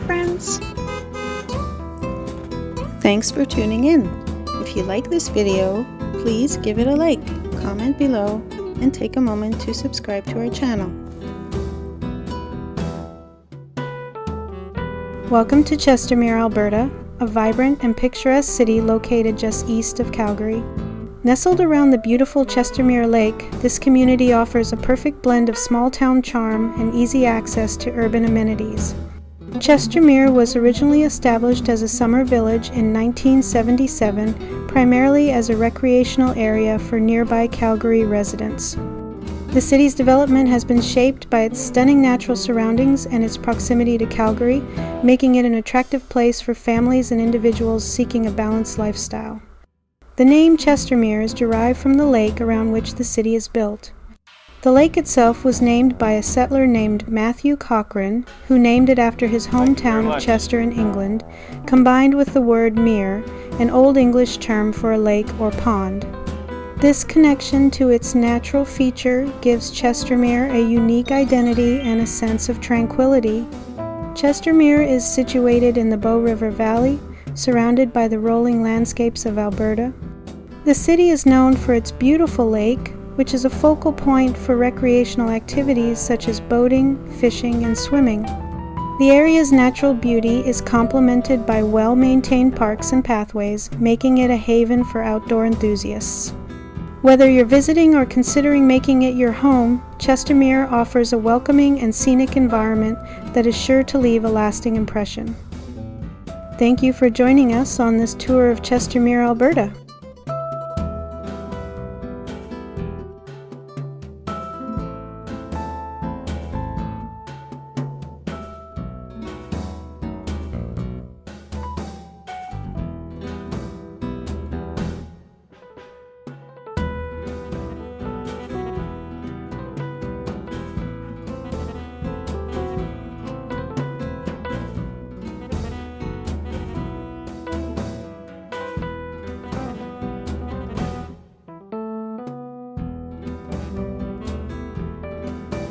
friends! Thanks for tuning in. If you like this video, please give it a like, comment below, and take a moment to subscribe to our channel. Welcome to Chestermere, Alberta, a vibrant and picturesque city located just east of Calgary. Nestled around the beautiful Chestermere Lake, this community offers a perfect blend of small-town charm and easy access to urban amenities. Chestermere was originally established as a summer village in 1977, primarily as a recreational area for nearby Calgary residents. The city's development has been shaped by its stunning natural surroundings and its proximity to Calgary, making it an attractive place for families and individuals seeking a balanced lifestyle. The name Chestermere is derived from the lake around which the city is built. The lake itself was named by a settler named Matthew Cochrane, who named it after his hometown of Chester in England, combined with the word mere, an Old English term for a lake or pond. This connection to its natural feature gives Chestermere a unique identity and a sense of tranquility. Chestermere is situated in the Bow River Valley, surrounded by the rolling landscapes of Alberta. The city is known for its beautiful lake, which is a focal point for recreational activities such as boating, fishing, and swimming. The area's natural beauty is complemented by well-maintained parks and pathways, making it a haven for outdoor enthusiasts. Whether you're visiting or considering making it your home, Chestermere offers a welcoming and scenic environment that is sure to leave a lasting impression. Thank you for joining us on this tour of Chestermere, Alberta.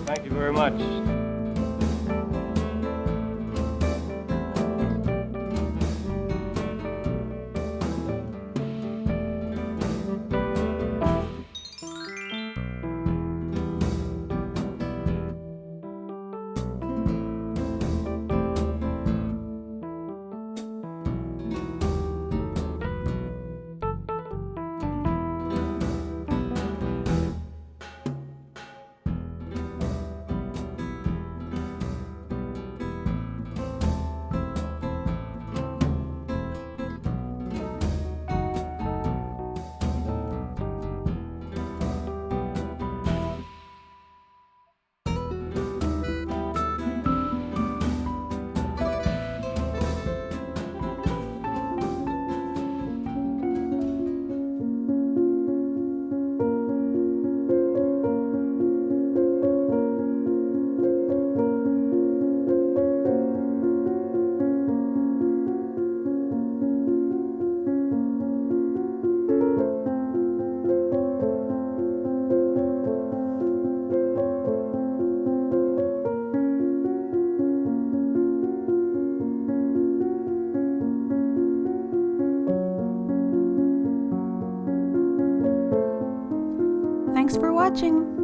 Thank you very much. Thanks for watching!